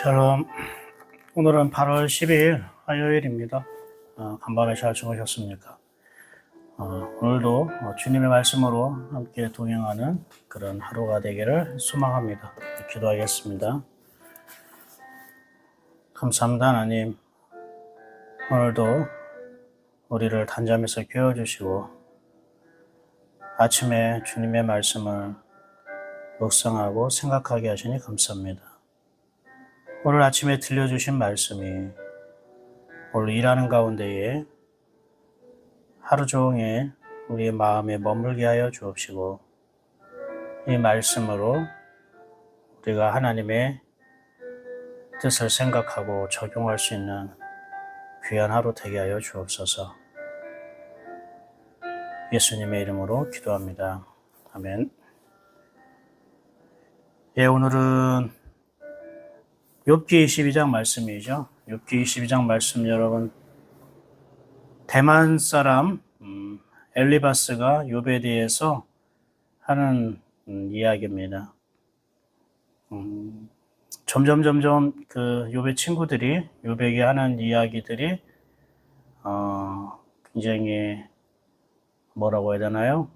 샬롬. 오늘은 8월 12일 화요일입니다. 간밤에 잘 주무셨습니까? 오늘도 주님의 말씀으로 함께 동행하는 그런 하루가 되기를 소망합니다. 기도하겠습니다. 감사합니다, 하나님. 오늘도 우리를 단잠에서 깨워주시고 아침에 주님의 말씀을 묵상하고 생각하게 하시니 감사합니다. 오늘 아침에 들려주신 말씀이 오늘 일하는 가운데에 하루 종일 우리의 마음에 머물게 하여 주옵시고 이 말씀으로 우리가 하나님의 뜻을 생각하고 적용할 수 있는 귀한 하루 되게 하여 주옵소서. 예수님의 이름으로 기도합니다. 아멘. 오늘은 욥기 22장 말씀이죠. 욥기 22장 말씀 여러분, 대만 사람 엘리바스가 욥에 대해서 하는 이야기입니다. 점점 그 욥의 친구들이 욥에게 하는 이야기들이 굉장히 뭐라고 해야 되나요?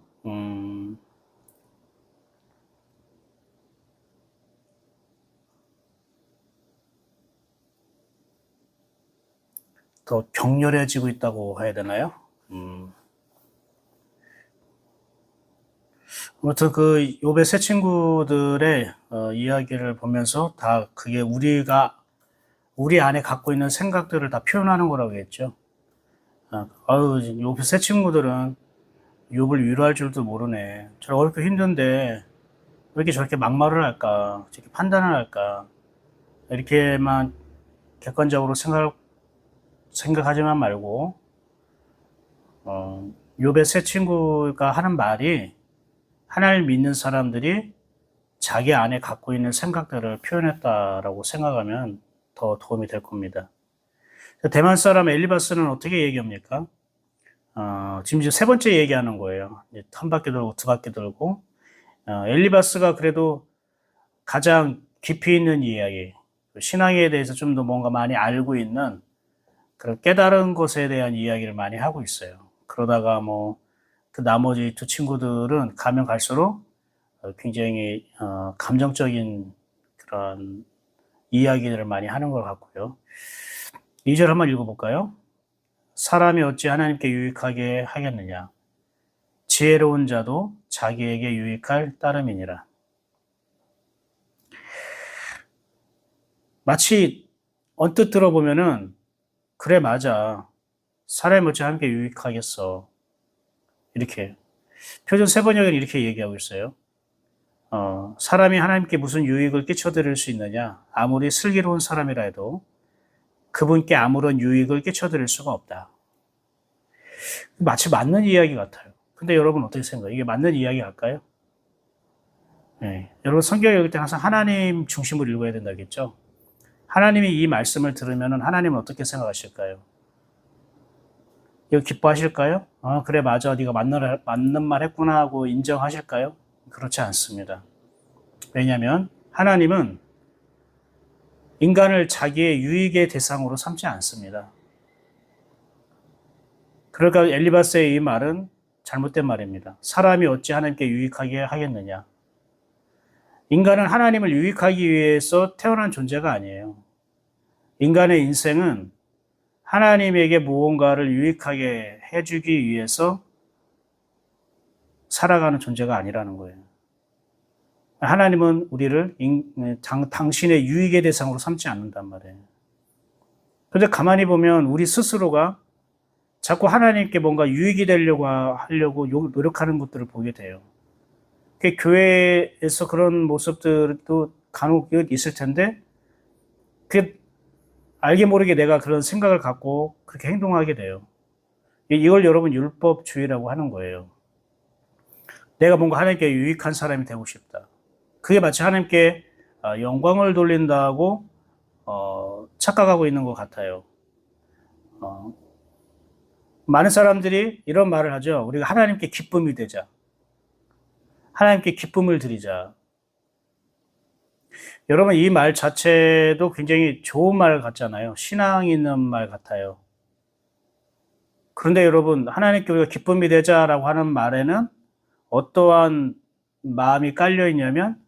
더 격렬해지고 있다고 해야 되나요? 아무튼 그 욥의 세 친구들의 이야기를 보면서 다 그게 우리 안에 갖고 있는 생각들을 다 표현하는 거라고 했죠. 욥의 세 친구들은 욥을 위로할 줄도 모르네. 저렇게 어렵고 힘든데 왜 이렇게 저렇게 막말을 할까? 저렇게 판단을 할까? 이렇게만 객관적으로 생각하지만 말고 욥의 세 친구가 하는 말이 하나님을 믿는 사람들이 자기 안에 갖고 있는 생각들을 표현했다라고 생각하면 더 도움이 될 겁니다. 대만 사람 엘리바스는 어떻게 얘기합니까? 지금 이제 세 번째 얘기하는 거예요. 한 바퀴 돌고 두 바퀴 돌고 엘리바스가 그래도 가장 깊이 있는 이야기, 신앙에 대해서 좀 더 뭔가 많이 알고 있는 그런 깨달은 것에 대한 이야기를 많이 하고 있어요. 그러다가 그 나머지 두 친구들은 가면 갈수록 굉장히 감정적인 그런 이야기들을 많이 하는 것 같고요. 2절 한번 읽어볼까요? 사람이 어찌 하나님께 유익하게 하겠느냐? 지혜로운 자도 자기에게 유익할 따름이니라. 마치 언뜻 들어보면은 그래 맞아. 사람이 어찌 하나님께 유익하겠어. 이렇게 표준 세번역에는 이렇게 얘기하고 있어요. 사람이 하나님께 무슨 유익을 끼쳐드릴 수 있느냐? 아무리 슬기로운 사람이라 해도 그분께 아무런 유익을 끼쳐드릴 수가 없다. 마치 맞는 이야기 같아요. 근데 여러분 어떻게 생각해요? 이게 맞는 이야기 같까요? 네. 여러분 성경 읽을 때 항상 하나님 중심으로 읽어야 된다겠죠? 하나님이 이 말씀을 들으면 하나님은 어떻게 생각하실까요? 이거 기뻐하실까요? 그래 맞아, 네가 맞는 말 했구나 하고 인정하실까요? 그렇지 않습니다. 왜냐하면 하나님은 인간을 자기의 유익의 대상으로 삼지 않습니다. 그러니까 엘리바스의 이 말은 잘못된 말입니다. 사람이 어찌 하나님께 유익하게 하겠느냐? 인간은 하나님을 유익하기 위해서 태어난 존재가 아니에요. 인간의 인생은 하나님에게 무언가를 유익하게 해주기 위해서 살아가는 존재가 아니라는 거예요. 하나님은 우리를 당신의 유익의 대상으로 삼지 않는단 말이에요. 그런데 가만히 보면 우리 스스로가 자꾸 하나님께 뭔가 유익이 되려고 하려고 노력하는 것들을 보게 돼요. 교회에서 그런 모습들도 간혹 있을 텐데 알게 모르게 내가 그런 생각을 갖고 그렇게 행동하게 돼요. 이걸 여러분 율법주의라고 하는 거예요. 내가 뭔가 하나님께 유익한 사람이 되고 싶다. 그게 마치 하나님께 영광을 돌린다고 착각하고 있는 것 같아요. 많은 사람들이 이런 말을 하죠. 우리가 하나님께 기쁨이 되자. 하나님께 기쁨을 드리자. 여러분, 이 말 자체도 굉장히 좋은 말 같잖아요. 신앙 있는 말 같아요. 그런데 여러분, 하나님께 우리가 기쁨이 되자라고 하는 말에는 어떠한 마음이 깔려 있냐면,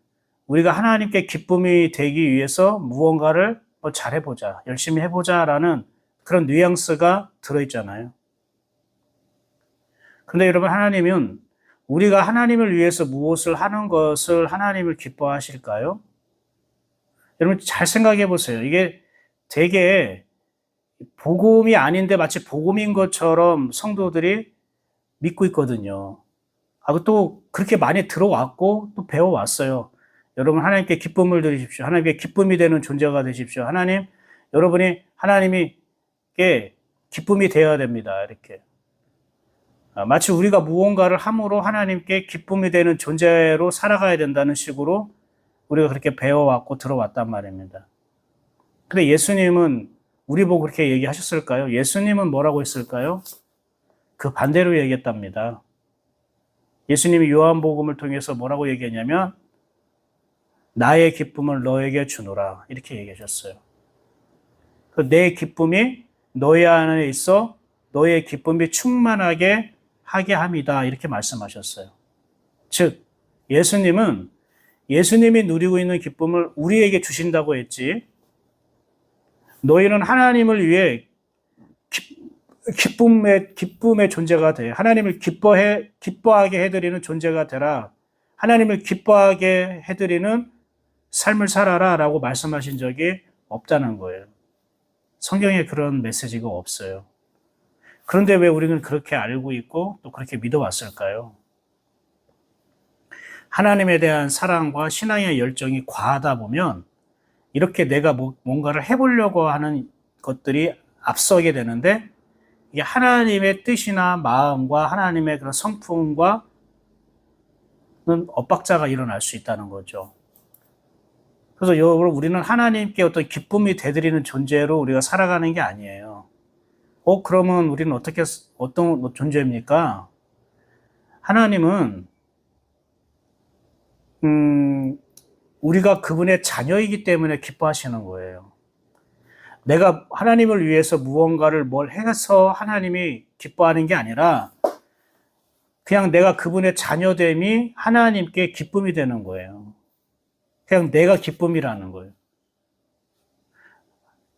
우리가 하나님께 기쁨이 되기 위해서 무언가를 잘해보자, 열심히 해보자라는 그런 뉘앙스가 들어있잖아요. 그런데 여러분, 하나님은 우리가 하나님을 위해서 무엇을 하는 것을 하나님을 기뻐하실까요? 여러분, 잘 생각해 보세요. 이게 되게 복음이 아닌데 마치 복음인 것처럼 성도들이 믿고 있거든요. 또 그렇게 많이 들어왔고 또 배워왔어요. 여러분, 하나님께 기쁨을 드리십시오. 하나님께 기쁨이 되는 존재가 되십시오. 하나님, 여러분이 하나님께 기쁨이 되어야 됩니다. 이렇게. 마치 우리가 무언가를 함으로 하나님께 기쁨이 되는 존재로 살아가야 된다는 식으로 우리가 그렇게 배워왔고 들어왔단 말입니다. 근데 예수님은 우리 보고 그렇게 얘기하셨을까요? 예수님은 뭐라고 했을까요? 그 반대로 얘기했답니다. 예수님이 요한복음을 통해서 뭐라고 얘기했냐면, 나의 기쁨을 너에게 주노라, 이렇게 얘기하셨어요. 내 기쁨이 너희 안에 있어 너의 기쁨이 충만하게 하게 함이다, 이렇게 말씀하셨어요. 즉, 예수님이 누리고 있는 기쁨을 우리에게 주신다고 했지, 너희는 하나님을 위해 기쁨의 존재가 돼. 하나님을 기뻐하게 해드리는 존재가 되라. 하나님을 기뻐하게 해드리는 삶을 살아라 라고 말씀하신 적이 없다는 거예요. 성경에 그런 메시지가 없어요. 그런데 왜 우리는 그렇게 알고 있고 또 그렇게 믿어왔을까요? 하나님에 대한 사랑과 신앙의 열정이 과하다 보면 이렇게 내가 뭔가를 해보려고 하는 것들이 앞서게 되는데, 이게 하나님의 뜻이나 마음과 하나님의 그런 성품과는 엇박자가 일어날 수 있다는 거죠. 그래서 여러분, 우리는 하나님께 어떤 기쁨이 되드리는 존재로 우리가 살아가는 게 아니에요. 그러면 우리는 어떤 존재입니까? 하나님은, 우리가 그분의 자녀이기 때문에 기뻐하시는 거예요. 내가 하나님을 위해서 무언가를 뭘 해서 하나님이 기뻐하는 게 아니라 그냥 내가 그분의 자녀됨이 하나님께 기쁨이 되는 거예요. 그냥 내가 기쁨이라는 거예요.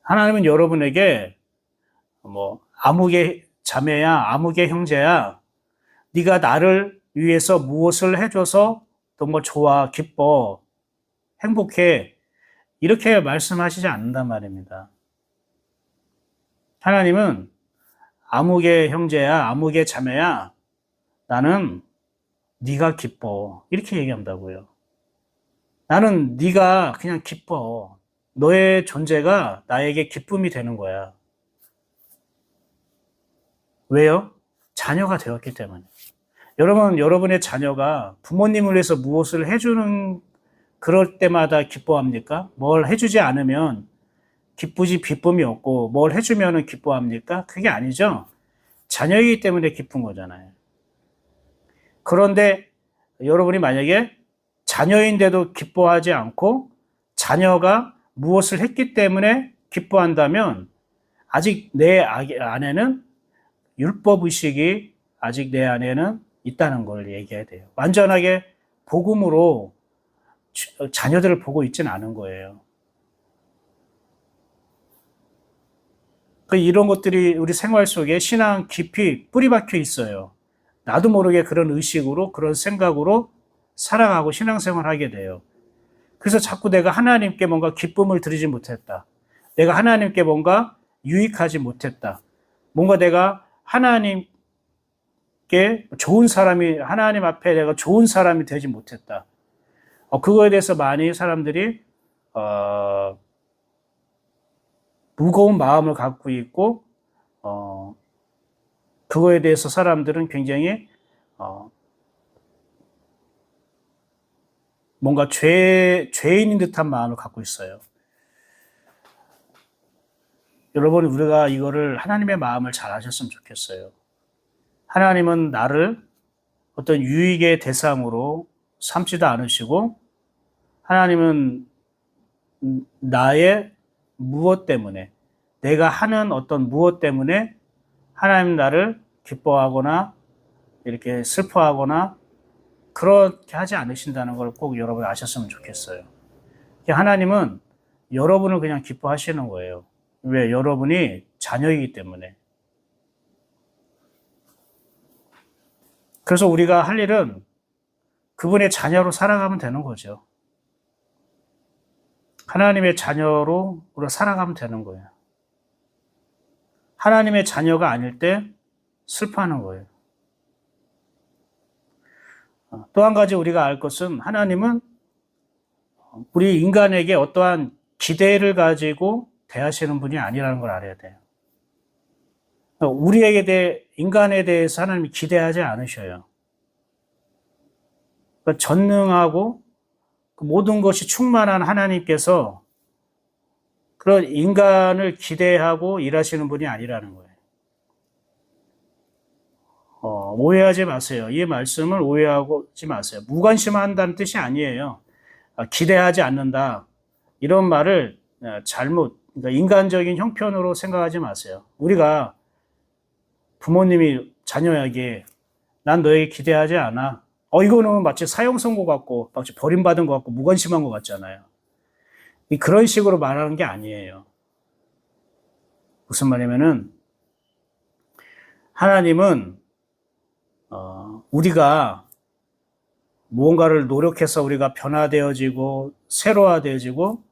하나님은 여러분에게 아무개 자매야, 아무개 형제야, 네가 나를 위해서 무엇을 해줘서 너무 좋아, 기뻐, 행복해, 이렇게 말씀하시지 않는단 말입니다. 하나님은 아무개 형제야, 아무개 자매야, 나는 네가 기뻐, 이렇게 얘기한다고요. 나는 네가 그냥 기뻐. 너의 존재가 나에게 기쁨이 되는 거야. 왜요? 자녀가 되었기 때문에. 여러분, 여러분의 자녀가 부모님을 위해서 무엇을 해주는 그럴 때마다 기뻐합니까? 뭘 해주지 않으면 기쁨이 없고 뭘 해주면 기뻐합니까? 그게 아니죠. 자녀이기 때문에 기쁜 거잖아요. 그런데 여러분이 만약에 자녀인데도 기뻐하지 않고 자녀가 무엇을 했기 때문에 기뻐한다면 아직 내 안에는 율법의식이 아직 내 안에는 있다는 걸 얘기해야 돼요. 완전하게 복음으로 자녀들을 보고 있지는 않은 거예요. 이런 것들이 우리 생활 속에 신앙 깊이 뿌리 박혀 있어요. 나도 모르게 그런 의식으로, 그런 생각으로 살아가고 신앙생활을 하게 돼요. 그래서 자꾸 내가 하나님께 뭔가 기쁨을 드리지 못했다. 내가 하나님께 뭔가 유익하지 못했다. 뭔가 내가 하나님께 하나님 앞에 내가 좋은 사람이 되지 못했다. 그거에 대해서 많이 사람들이, 무거운 마음을 갖고 있고, 그거에 대해서 사람들은 굉장히, 뭔가 죄인인 듯한 마음을 갖고 있어요. 여러분, 우리가 이거를 하나님의 마음을 잘 아셨으면 좋겠어요. 하나님은 나를 어떤 유익의 대상으로 삼지도 않으시고, 하나님은 나의 무엇 때문에, 내가 하는 어떤 무엇 때문에 하나님 나를 기뻐하거나 이렇게 슬퍼하거나 그렇게 하지 않으신다는 걸 꼭 여러분 아셨으면 좋겠어요. 하나님은 여러분을 그냥 기뻐하시는 거예요. 왜? 여러분이 자녀이기 때문에. 그래서 우리가 할 일은 그분의 자녀로 살아가면 되는 거죠. 하나님의 자녀로 우리가 살아가면 되는 거예요. 하나님의 자녀가 아닐 때 슬퍼하는 거예요. 또 한 가지 우리가 알 것은 하나님은 우리 인간에게 어떠한 기대를 가지고 대하시는 분이 아니라는 걸 알아야 돼요. 인간에 대해서 하나님이 기대하지 않으셔요. 그러니까 전능하고 모든 것이 충만한 하나님께서 그런 인간을 기대하고 일하시는 분이 아니라는 거예요. 오해하지 마세요. 이 말씀을 오해하지 마세요. 무관심한다는 뜻이 아니에요. 기대하지 않는다. 이런 말을 그러니까 인간적인 형편으로 생각하지 마세요. 우리가 부모님이 자녀에게 난 너에게 기대하지 않아. 이거는 마치 사형 선고 같고 마치 버림받은 것 같고 무관심한 것 같잖아요. 그런 식으로 말하는 게 아니에요. 무슨 말이냐면은 하나님은 우리가 무언가를 노력해서 우리가 변화되어지고 새로워되어지고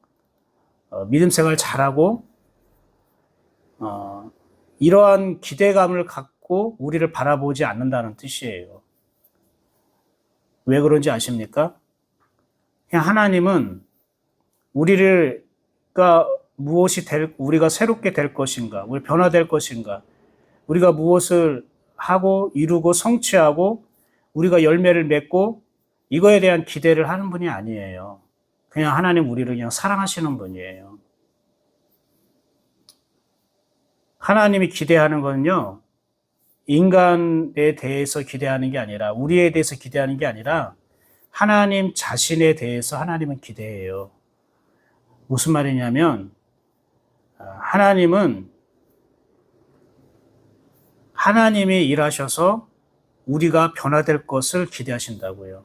믿음 생활 잘하고 이러한 기대감을 갖고 우리를 바라보지 않는다는 뜻이에요. 왜 그런지 아십니까? 그냥 하나님은 우리가 새롭게 될 것인가, 우리 변화될 것인가, 우리가 무엇을 하고 이루고 성취하고 우리가 열매를 맺고 이거에 대한 기대를 하는 분이 아니에요. 그냥 하나님 우리를 그냥 사랑하시는 분이에요. 하나님이 기대하는 건요, 인간에 대해서 기대하는 게 아니라, 우리에 대해서 기대하는 게 아니라, 하나님 자신에 대해서 하나님은 기대해요. 무슨 말이냐면, 하나님이 일하셔서 우리가 변화될 것을 기대하신다고요.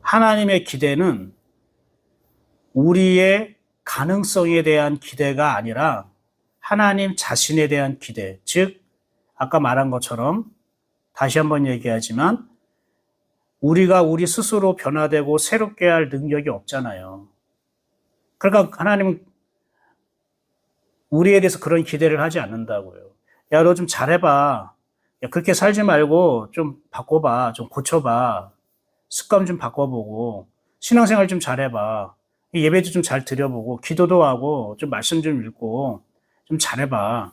하나님의 기대는 우리의 가능성에 대한 기대가 아니라 하나님 자신에 대한 기대, 즉 아까 말한 것처럼 다시 한번 얘기하지만 우리가 우리 스스로 변화되고 새롭게 할 능력이 없잖아요. 그러니까 하나님은 우리에 대해서 그런 기대를 하지 않는다고요. 야, 너 좀 잘해봐. 야, 그렇게 살지 말고 좀 바꿔봐. 좀 고쳐봐. 습관 좀 바꿔보고 신앙생활 좀 잘해봐. 예배도 좀 잘 드려보고 기도도 하고 좀 말씀 좀 읽고 좀 잘해봐.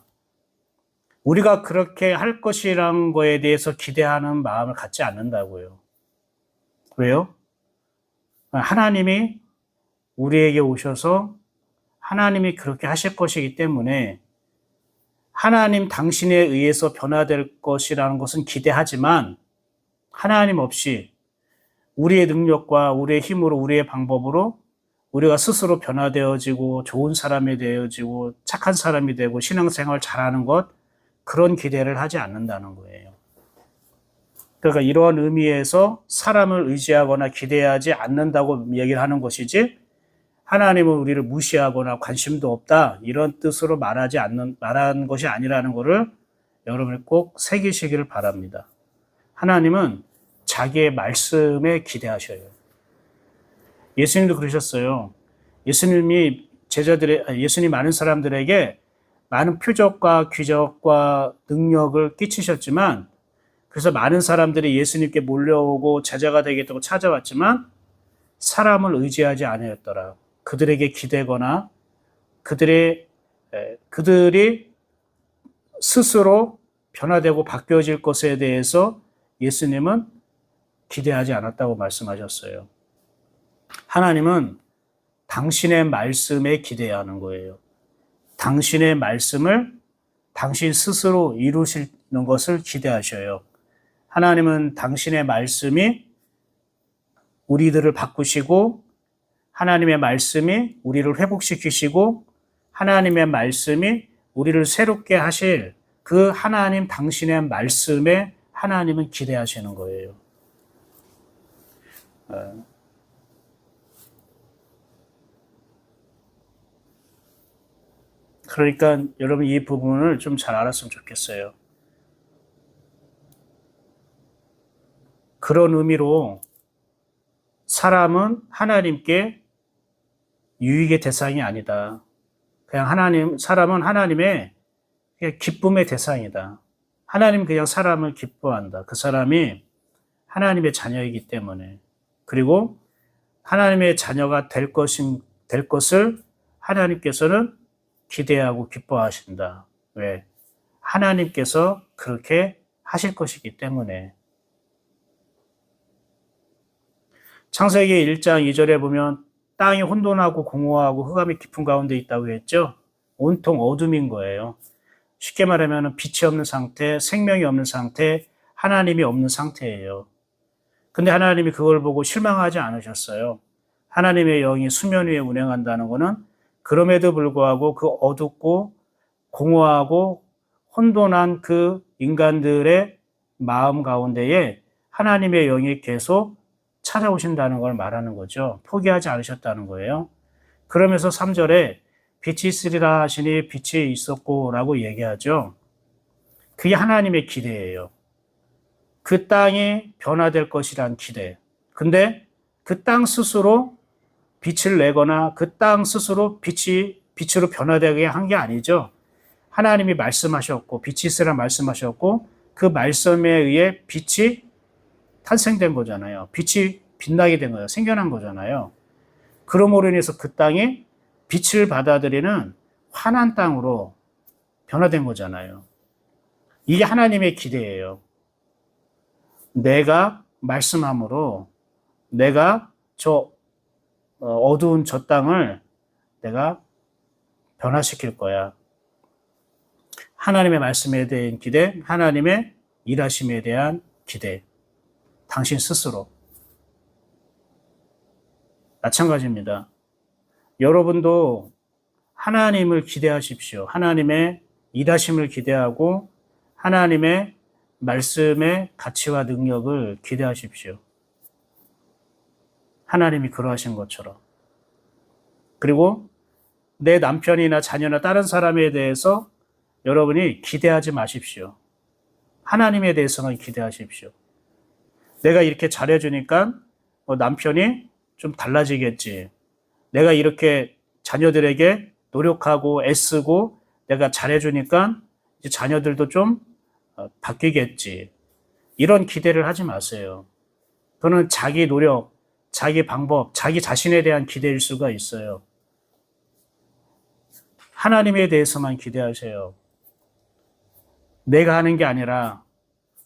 우리가 그렇게 할 것이란 거에 대해서 기대하는 마음을 갖지 않는다고요. 왜요? 하나님이 우리에게 오셔서 하나님이 그렇게 하실 것이기 때문에 하나님 당신에 의해서 변화될 것이라는 것은 기대하지만 하나님 없이 우리의 능력과 우리의 힘으로 우리의 방법으로 우리가 스스로 변화되어지고 좋은 사람이 되어지고 착한 사람이 되고 신앙생활 잘하는 것 그런 기대를 하지 않는다는 거예요. 그러니까 이러한 의미에서 사람을 의지하거나 기대하지 않는다고 얘기를 하는 것이지 하나님은 우리를 무시하거나 관심도 없다 이런 뜻으로 말한 것이 아니라는 것을 여러분이 꼭 새기시기를 바랍니다. 하나님은 자기의 말씀에 기대하셔요. 예수님도 그러셨어요. 예수님 많은 사람들에게 많은 표적과 기적과 능력을 끼치셨지만 그래서 많은 사람들이 예수님께 몰려오고 제자가 되겠다고 찾아왔지만 사람을 의지하지 않았더라. 그들에게 기대거나 그들이 스스로 변화되고 바뀌어질 것에 대해서 예수님은 기대하지 않았다고 말씀하셨어요. 하나님은 당신의 말씀에 기대하는 거예요. 당신의 말씀을 당신 스스로 이루시는 것을 기대하셔요. 하나님은 당신의 말씀이 우리들을 바꾸시고 하나님의 말씀이 우리를 회복시키시고 하나님의 말씀이 우리를 새롭게 하실 그 하나님 당신의 말씀에 하나님은 기대하시는 거예요. 그러니까 여러분 이 부분을 좀 잘 알았으면 좋겠어요. 그런 의미로 사람은 하나님께 유익의 대상이 아니다. 그냥 사람은 하나님의 기쁨의 대상이다. 하나님 그냥 사람을 기뻐한다. 그 사람이 하나님의 자녀이기 때문에. 그리고 하나님의 자녀가 될 것을 하나님께서는 기대하고 기뻐하신다. 왜? 하나님께서 그렇게 하실 것이기 때문에. 창세기 1장 2절에 보면 땅이 혼돈하고 공허하고 흑암이 깊은 가운데 있다고 했죠. 온통 어둠인 거예요. 쉽게 말하면 빛이 없는 상태, 생명이 없는 상태, 하나님이 없는 상태예요. 근데 하나님이 그걸 보고 실망하지 않으셨어요. 하나님의 영이 수면 위에 운행한다는 것은 그럼에도 불구하고 그 어둡고 공허하고 혼돈한 그 인간들의 마음 가운데에 하나님의 영이 계속 찾아오신다는 걸 말하는 거죠. 포기하지 않으셨다는 거예요. 그러면서 3절에 빛이 있으리라 하시니 빛이 있었고 라고 얘기하죠. 그게 하나님의 기대예요. 그 땅이 변화될 것이란 기대. 근데 그 땅 스스로 빛을 내거나 그 땅 스스로 빛으로 변화되게 한 게 아니죠. 하나님이 말씀하셨고 빛이 있으라 말씀하셨고 그 말씀에 의해 빛이 탄생된 거잖아요. 빛이 빛나게 된 거예요. 생겨난 거잖아요. 그러므로 인해서 그 땅이 빛을 받아들이는 환한 땅으로 변화된 거잖아요. 이게 하나님의 기대예요. 내가 말씀함으로 내가 어두운 저 땅을 내가 변화시킬 거야. 하나님의 말씀에 대한 기대, 하나님의 일하심에 대한 기대. 당신 스스로. 마찬가지입니다. 여러분도 하나님을 기대하십시오. 하나님의 일하심을 기대하고 하나님의 말씀의 가치와 능력을 기대하십시오. 하나님이 그러하신 것처럼. 그리고 내 남편이나 자녀나 다른 사람에 대해서 여러분이 기대하지 마십시오. 하나님에 대해서만 기대하십시오. 내가 이렇게 잘해주니까 남편이 좀 달라지겠지. 내가 이렇게 자녀들에게 노력하고 애쓰고 내가 잘해주니까 이제 자녀들도 좀 바뀌겠지. 이런 기대를 하지 마세요. 그거는 자기 노력, 자기 방법, 자기 자신에 대한 기대일 수가 있어요. 하나님에 대해서만 기대하세요. 내가 하는 게 아니라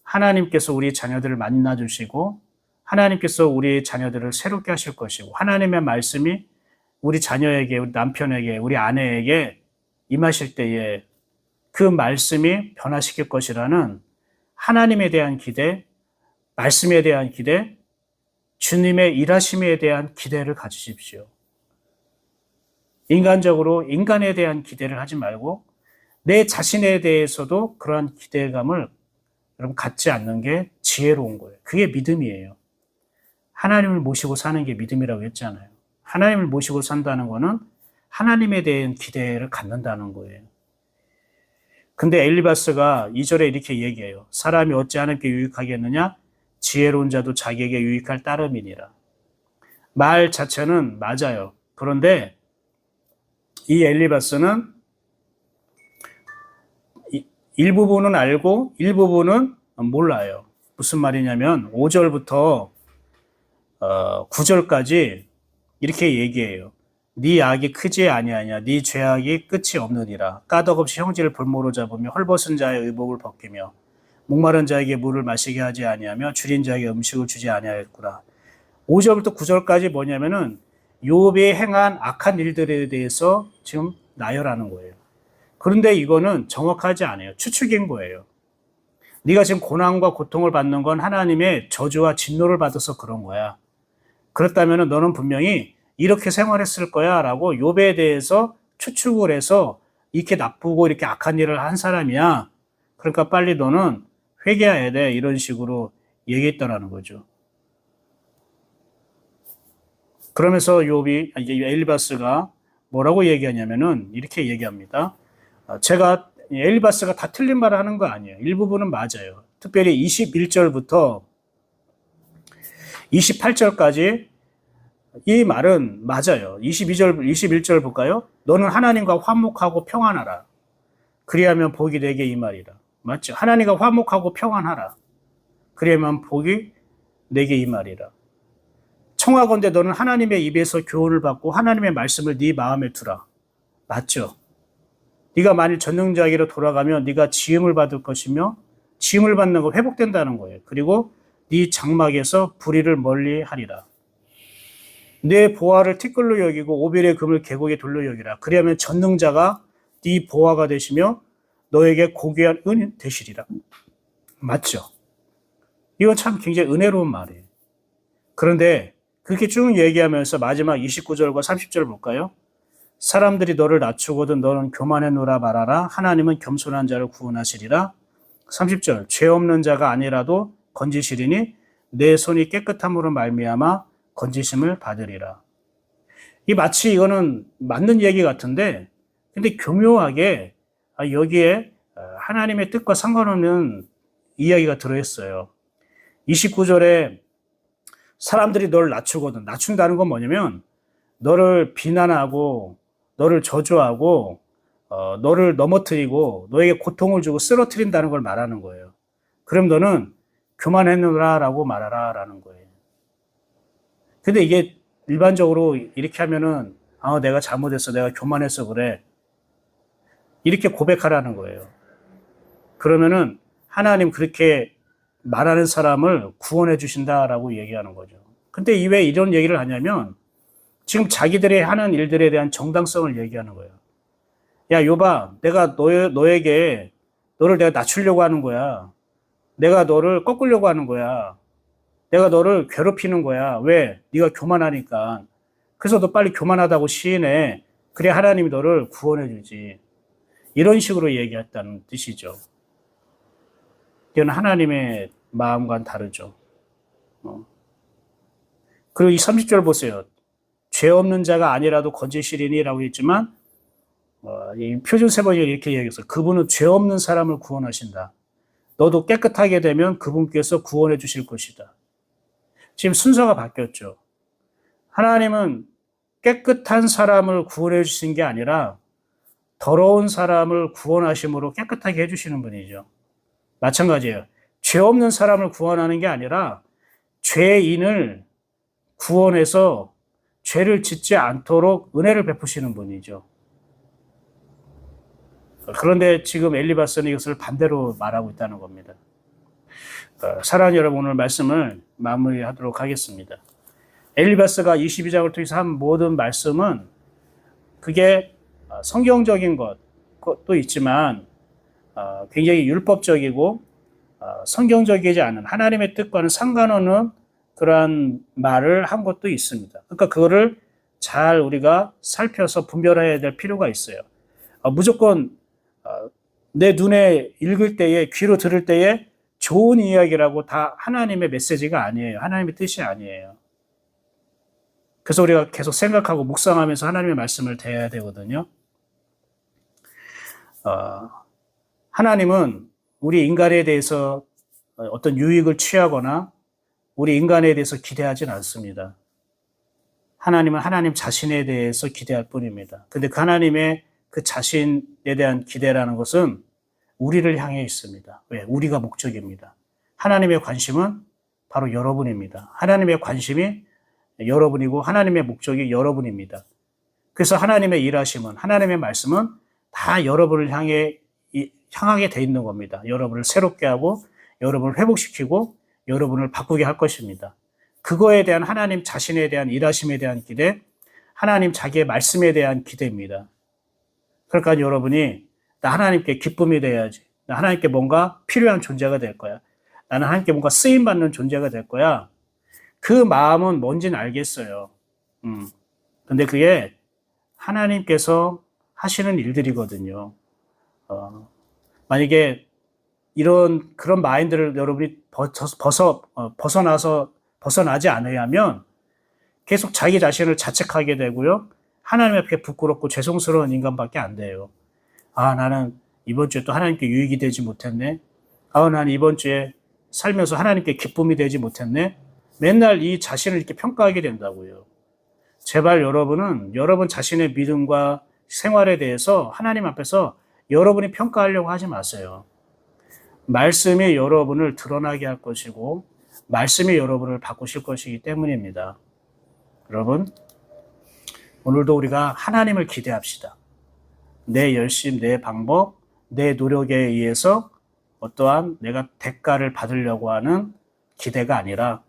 하나님께서 우리 자녀들을 만나주시고 하나님께서 우리 자녀들을 새롭게 하실 것이고 하나님의 말씀이 우리 자녀에게, 우리 남편에게, 우리 아내에게 임하실 때에 그 말씀이 변화시킬 것이라는 하나님에 대한 기대, 말씀에 대한 기대, 주님의 일하심에 대한 기대를 가지십시오. 인간적으로 인간에 대한 기대를 하지 말고 내 자신에 대해서도 그러한 기대감을 여러분 갖지 않는 게 지혜로운 거예요. 그게 믿음이에요. 하나님을 모시고 사는 게 믿음이라고 했잖아요. 하나님을 모시고 산다는 거는 하나님에 대한 기대를 갖는다는 거예요. 근데 엘리바스가 2절에 이렇게 얘기해요. 사람이 어찌 하나님께 유익하겠느냐? 지혜로운 자도 자기에게 유익할 따름이니라. 말 자체는 맞아요. 그런데 이 엘리바스는 일부분은 알고 일부분은 몰라요. 무슨 말이냐면 5절부터 9절까지 이렇게 얘기해요. 네 악이 크지 아니하냐, 네 죄악이 끝이 없느니라. 까닭없이 형제를 볼모로 잡으며 헐벗은 자의 의복을 벗기며 목마른 자에게 물을 마시게 하지 아니하며 줄인 자에게 음식을 주지 아니하였구나. 5절부터 9절까지 뭐냐면은 욥이 행한 악한 일들에 대해서 지금 나열하는 거예요. 그런데 이거는 정확하지 않아요. 추측인 거예요. 네가 지금 고난과 고통을 받는 건 하나님의 저주와 진노를 받아서 그런 거야. 그렇다면 너는 분명히 이렇게 생활했을 거야 라고 욥에 대해서 추측을 해서 이렇게 나쁘고 이렇게 악한 일을 한 사람이야. 그러니까 빨리 너는 회개해야 돼. 이런 식으로 얘기했다라는 거죠. 그러면서 욥이, 엘리바스가 뭐라고 얘기하냐면은 이렇게 얘기합니다. 제가 엘리바스가 다 틀린 말을 하는 거 아니에요. 일부분은 맞아요. 특별히 21절부터 28절까지 이 말은 맞아요. 21절 볼까요? 너는 하나님과 화목하고 평안하라. 그리하면 복이 내게 이 말이라. 맞죠? 하나님과 화목하고 평안하라. 그리하면 복이 내게 이 말이라. 청하건대 너는 하나님의 입에서 교훈을 받고 하나님의 말씀을 네 마음에 두라. 맞죠? 네가 만일 전능자에게로 돌아가면 네가 지음을 받을 것이며 지음을 받는 거 회복된다는 거예요. 그리고 네 장막에서 불의를 멀리하리라. 내 보화를 티끌로 여기고 오벨의 금을 계곡에 돌로 여기라. 그리하면 전능자가 네 보화가 되시며 너에게 고귀한 은 되시리라. 맞죠? 이건 참 굉장히 은혜로운 말이에요. 그런데 그렇게 쭉 얘기하면서 마지막 29절과 30절 볼까요? 사람들이 너를 낮추거든 너는 교만해노라 말하라. 하나님은 겸손한 자를 구원하시리라. 30절 죄 없는 자가 아니라도 건지시리니 내 손이 깨끗함으로 말미암아 건지심을 받으리라. 이 마치 이거는 맞는 얘기 같은데 근데 교묘하게 여기에 하나님의 뜻과 상관없는 이야기가 들어있어요. 29절에 사람들이 너를 낮추거든. 낮춘다는 건 뭐냐면 너를 비난하고 너를 저주하고 너를 넘어뜨리고 너에게 고통을 주고 쓰러뜨린다는 걸 말하는 거예요. 그럼 너는 교만했노라라고 말하라 라는 거예요. 근데 이게 일반적으로 이렇게 하면은 내가 잘못했어. 내가 교만해서 그래. 이렇게 고백하라는 거예요. 그러면은 하나님 그렇게 말하는 사람을 구원해 주신다라고 얘기하는 거죠. 근데 왜 이런 얘기를 하냐면 지금 자기들이 하는 일들에 대한 정당성을 얘기하는 거예요. 야, 욥아, 내가 너에게 너를 내가 낮추려고 하는 거야. 내가 너를 꺾으려고 하는 거야. 내가 너를 괴롭히는 거야. 왜? 네가 교만하니까. 그래서 너 빨리 교만하다고 시인해. 그래 하나님이 너를 구원해 주지. 이런 식으로 얘기했다는 뜻이죠. 이건 하나님의 마음과는 다르죠. 그리고 이 30절 보세요. 죄 없는 자가 아니라도 건지시리니라고 했지만 이 표준 세번이 이렇게 얘기했어요. 그분은 죄 없는 사람을 구원하신다. 너도 깨끗하게 되면 그분께서 구원해 주실 것이다. 지금 순서가 바뀌었죠. 하나님은 깨끗한 사람을 구원해 주신 게 아니라 더러운 사람을 구원하심으로 깨끗하게 해주시는 분이죠. 마찬가지예요. 죄 없는 사람을 구원하는 게 아니라 죄인을 구원해서 죄를 짓지 않도록 은혜를 베푸시는 분이죠. 그런데 지금 엘리바스는 이것을 반대로 말하고 있다는 겁니다. 사랑하는 여러분, 오늘 말씀을 마무리하도록 하겠습니다. 엘리바스가 22장을 통해서 한 모든 말씀은 그게 성경적인 것도 있지만 굉장히 율법적이고 성경적이지 않은 하나님의 뜻과는 상관없는 그러한 말을 한 것도 있습니다. 그러니까 그거를 잘 우리가 살펴서 분별해야 될 필요가 있어요. 무조건 내 눈에 읽을 때에 귀로 들을 때에 좋은 이야기라고 다 하나님의 메시지가 아니에요. 하나님의 뜻이 아니에요. 그래서 우리가 계속 생각하고 묵상하면서 하나님의 말씀을 대해야 되거든요. 하나님은 우리 인간에 대해서 어떤 유익을 취하거나 우리 인간에 대해서 기대하진 않습니다. 하나님은 하나님 자신에 대해서 기대할 뿐입니다. 근데 그 하나님의 그 자신에 대한 기대라는 것은 우리를 향해 있습니다. 왜? 우리가 목적입니다. 하나님의 관심은 바로 여러분입니다. 하나님의 관심이 여러분이고 하나님의 목적이 여러분입니다. 그래서 하나님의 일하심은, 하나님의 말씀은 다 여러분을 향하게 돼 있는 겁니다. 여러분을 새롭게 하고 여러분을 회복시키고 여러분을 바꾸게 할 것입니다. 그거에 대한 하나님 자신에 대한 일하심에 대한 기대, 하나님 자기의 말씀에 대한 기대입니다. 그러니까 여러분이 나 하나님께 기쁨이 돼야지. 나 하나님께 뭔가 필요한 존재가 될 거야. 나는 하나님께 뭔가 쓰임받는 존재가 될 거야. 그 마음은 뭔지는 알겠어요. 근데 그게 하나님께서 하시는 일들이거든요. 만약에 그런 마인드를 여러분이 벗어나지 않으면 계속 자기 자신을 자책하게 되고요. 하나님 앞에 부끄럽고 죄송스러운 인간밖에 안 돼요. 나는 이번 주에 또 하나님께 유익이 되지 못했네. 나는 이번 주에 살면서 하나님께 기쁨이 되지 못했네. 맨날 이 자신을 이렇게 평가하게 된다고요. 제발 여러분은 여러분 자신의 믿음과 생활에 대해서 하나님 앞에서 여러분이 평가하려고 하지 마세요. 말씀이 여러분을 드러나게 할 것이고 말씀이 여러분을 바꾸실 것이기 때문입니다. 여러분, 오늘도 우리가 하나님을 기대합시다. 내 열심, 내 방법, 내 노력에 의해서 어떠한 내가 대가를 받으려고 하는 기대가 아니라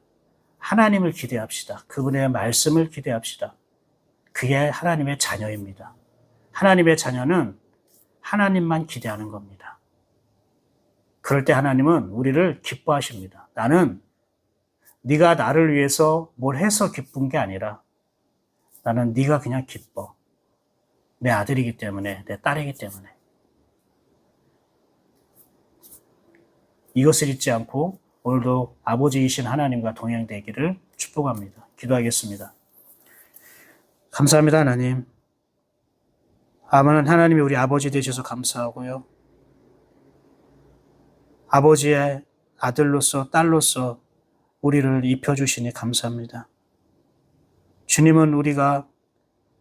하나님을 기대합시다. 그분의 말씀을 기대합시다. 그게 하나님의 자녀입니다. 하나님의 자녀는 하나님만 기대하는 겁니다. 그럴 때 하나님은 우리를 기뻐하십니다. 나는 네가 나를 위해서 뭘 해서 기쁜 게 아니라 나는 네가 그냥 기뻐. 내 아들이기 때문에, 내 딸이기 때문에. 이것을 잊지 않고 오늘도 아버지이신 하나님과 동행되기를 축복합니다. 기도하겠습니다. 감사합니다, 하나님. 아무는 하나님이 우리 아버지 되셔서 감사하고요. 아버지의 아들로서 딸로서 우리를 입혀주시니 감사합니다. 주님은 우리가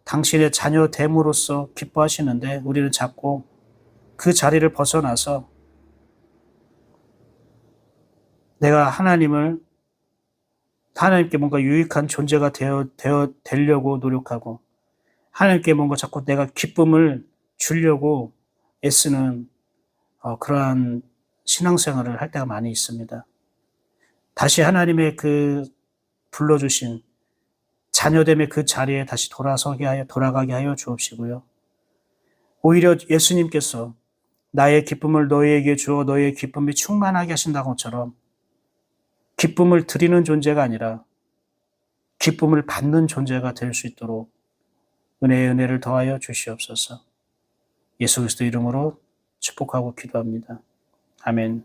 당신의 자녀 됨으로써 기뻐하시는데 우리는 자꾸 그 자리를 벗어나서 내가 하나님께 뭔가 유익한 존재가 되려고 노력하고 하나님께 뭔가 자꾸 내가 기쁨을 주려고 애쓰는 그러한 신앙생활을 할 때가 많이 있습니다. 다시 하나님의 그 불러주신 자녀됨의 그 자리에 다시 돌아가게 하여 주옵시고요. 오히려 예수님께서 나의 기쁨을 너희에게 주어 너희의 기쁨이 충만하게 하신다는 것처럼 기쁨을 드리는 존재가 아니라 기쁨을 받는 존재가 될 수 있도록 은혜의 은혜를 더하여 주시옵소서. 예수 그리스도 이름으로 축복하고 기도합니다. 아멘.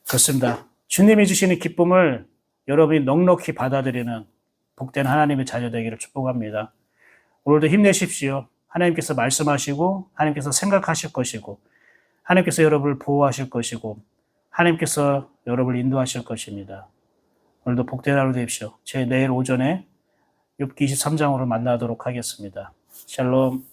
그렇습니다. 주님이 주시는 기쁨을 여러분이 넉넉히 받아들이는 복된 하나님의 자녀 되기를 축복합니다. 오늘도 힘내십시오. 하나님께서 말씀하시고 하나님께서 생각하실 것이고 하나님께서 여러분을 보호하실 것이고 하나님께서 여러분을 인도하실 것입니다. 오늘도 복된 하루 되십시오. 제 내일 오전에 욥기 23장으로 만나도록 하겠습니다. 샬롬.